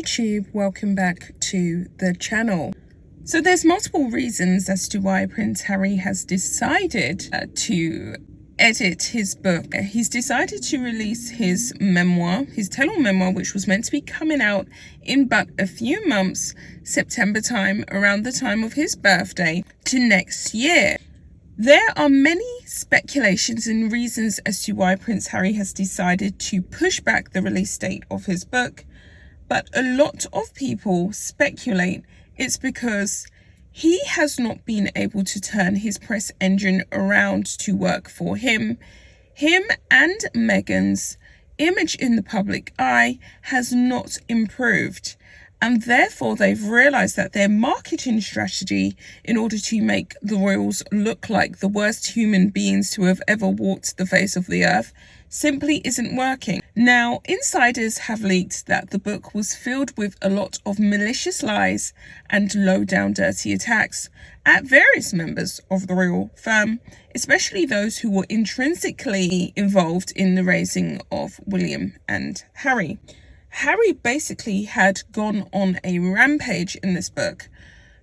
YouTube, welcome back to the channel. So there's multiple reasons as to why Prince Harry has decided to edit his book. He's decided to release his memoir, his tell-all memoir, which was meant to be coming out in but a few months, September time, around the time of his birthday, to next year. There are many speculations and reasons as to why Prince Harry has decided to push back the release date of his book, but a lot of people speculate it's because he has not been able to turn his press engine around to work for him. Him and Meghan's image in the public eye has not improved. And therefore, they've realised that their marketing strategy in order to make the royals look like the worst human beings to have ever walked the face of the earth simply isn't working. Now, insiders have leaked that the book was filled with a lot of malicious lies and low-down dirty attacks at various members of the royal firm, especially those who were intrinsically involved in the raising of William and Harry. Harry basically had gone on a rampage in this book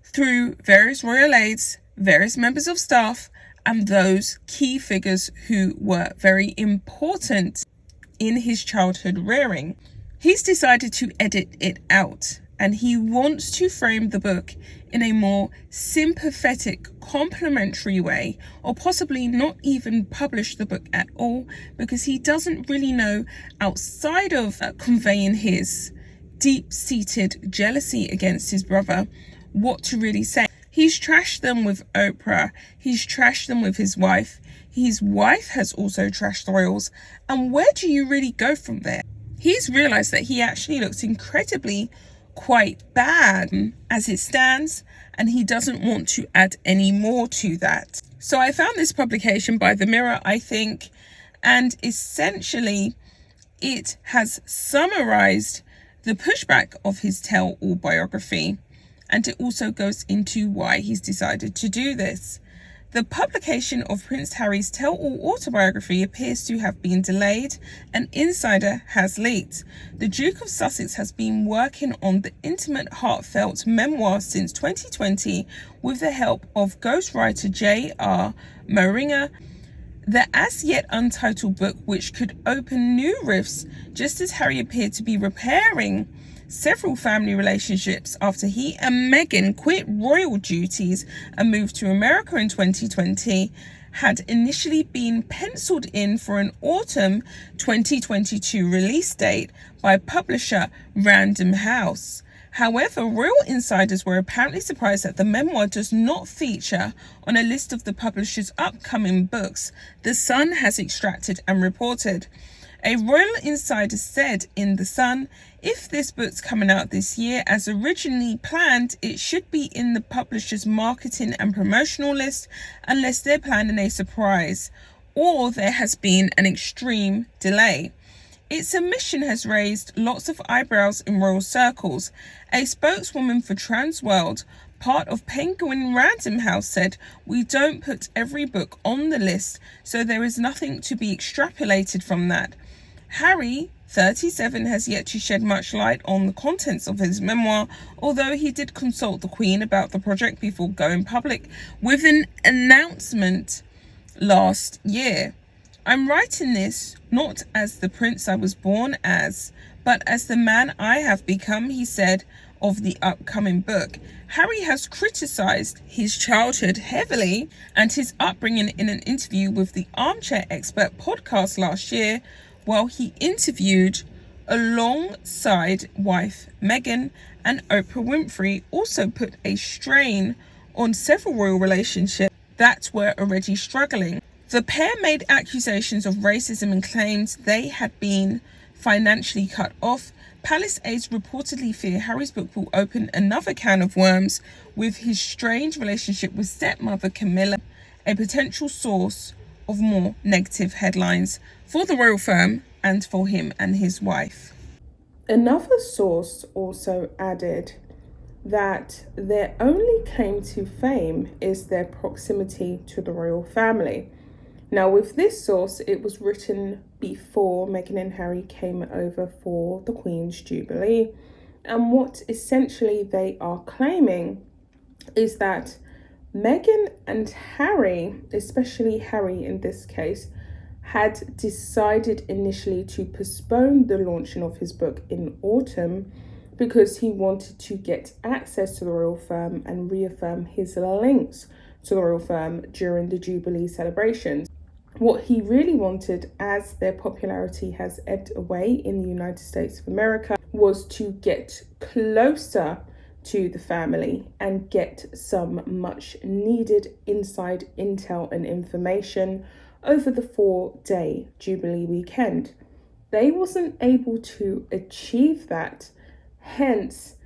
through various royal aides, various members of staff, and those key figures who were very important in his childhood rearing. He's decided to edit it out, and he wants to frame the book in a more sympathetic, complimentary way, or possibly not even publish the book at all, because he doesn't really know, outside of conveying his deep-seated jealousy against his brother, what to really say. He's trashed them with Oprah, he's trashed them with his wife has also trashed the royals, and where do you really go from there? He's realised that he actually looks incredibly quite bad as it stands, and he doesn't want to add any more to that. So I found this publication by The Mirror, I think, and essentially it has summarized the pushback of his tell-all biography, and it also goes into why he's decided to do this. The publication of Prince Harry's tell-all autobiography appears to have been delayed, an insider has leaked. The Duke of Sussex has been working on the intimate, heartfelt memoir since 2020 with the help of ghostwriter J.R. Moehringer. The as-yet untitled book, which could open new rifts just as Harry appeared to be repairing several family relationships after he and Meghan quit royal duties and moved to America in 2020, had initially been penciled in for an autumn 2022 release date by publisher Random House. However, royal insiders were apparently surprised that the memoir does not feature on a list of the publisher's upcoming books, The Sun has extracted and reported. A royal insider said in The Sun, if this book's coming out this year as originally planned, it should be in the publisher's marketing and promotional list unless they're planning a surprise or there has been an extreme delay. Its submission has raised lots of eyebrows in royal circles. A spokeswoman for Transworld, part of Penguin Random House, said, "We don't put every book on the list, so there is nothing to be extrapolated from that." Harry, 37, has yet to shed much light on the contents of his memoir, although he did consult the Queen about the project before going public with an announcement last year. "I'm writing this not as the prince I was born as, but as the man I have become," he said of the upcoming book. Harry has criticised his childhood heavily and his upbringing in an interview with the Armchair Expert podcast last year, while he interviewed alongside wife Meghan, and Oprah Winfrey also put a strain on several royal relationships that were already struggling. The pair made accusations of racism and claimed they had been financially cut off. Palace aides reportedly fear Harry's book will open another can of worms with his strained relationship with stepmother Camilla, a potential source of more negative headlines for the royal firm and for him and his wife. Another source also added that their only claim to fame is their proximity to the royal family. Now, with this source, it was written before Meghan and Harry came over for the Queen's Jubilee, And what essentially they are claiming is that Meghan and Harry, especially Harry in this case, had decided initially to postpone the launching of his book in autumn because he wanted to get access to the royal firm and reaffirm his links to the royal firm during the Jubilee celebrations. What he really wanted, as their popularity has ebbed away in the United States of America, was to get closer to the family and get some much needed inside intel and information over the 4-day Jubilee weekend. They wasn't able to achieve that, hence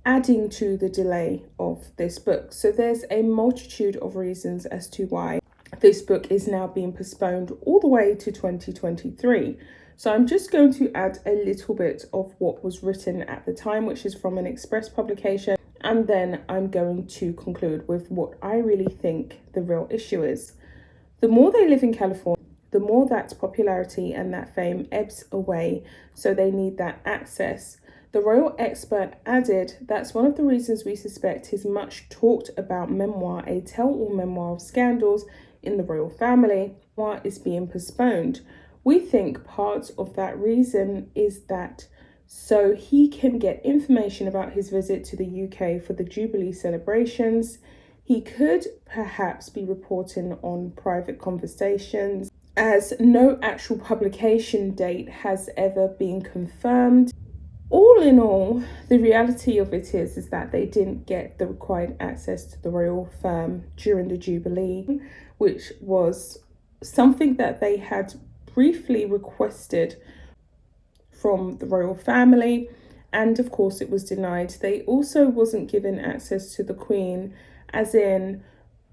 adding to the delay of this book. So there's a multitude of reasons as to why this book is now being postponed all the way to 2023. So I'm just going to add a little bit of what was written at the time, which is from an Express publication, and then I'm going to conclude with what I really think the real issue is. The more they live in California, the more that popularity and that fame ebbs away, so they need that access. The royal expert added, that's one of the reasons we suspect his much talked about memoir, a tell-all memoir of scandals in the royal family, is being postponed. We think part of that reason is that so he can get information about his visit to the UK for the Jubilee celebrations. He could perhaps be reporting on private conversations, as no actual publication date has ever been confirmed. All in all, the reality of it is that they didn't get the required access to the royal firm during the Jubilee, which was something that they had briefly requested from the royal family, and of course it was denied. They also wasn't given access to the Queen, as in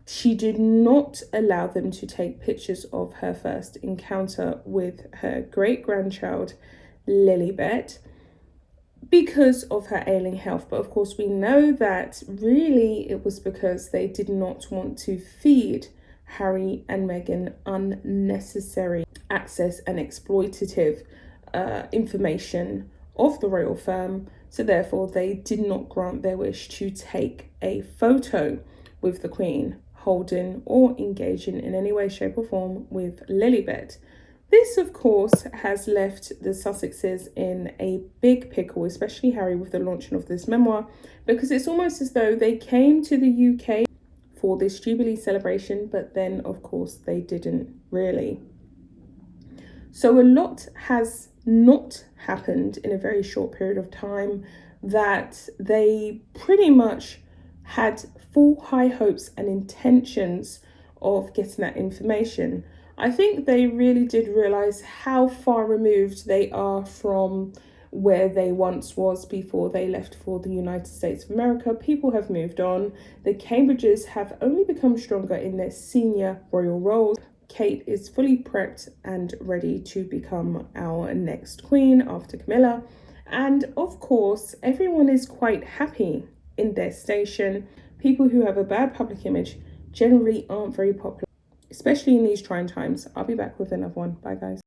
she did not allow them to take pictures of her first encounter with her great-grandchild Lilibet because of her ailing health. But of course we know that really it was because they did not want to feed Harry and Meghan unnecessary access and exploitative information of the royal firm, so therefore they did not grant their wish to take a photo with the Queen holding or engaging in any way, shape or form with Lilibet. This, of course, has left the Sussexes in a big pickle, especially Harry, with the launching of this memoir, because it's almost as though they came to the UK for this Jubilee celebration, but then, of course, they didn't really. So a lot has not happened in a very short period of time, that they pretty much had full high hopes and intentions of getting that information. I think they really did realize how far removed they are from where they once was before they left for the United States of America. People have moved on. The Cambridges have only become stronger in their senior royal roles. Kate is fully prepped and ready to become our next queen after Camilla. And of course, everyone is quite happy in their station. People who have a bad public image generally aren't very popular, especially in these trying times. I'll be back with another one. Bye, guys.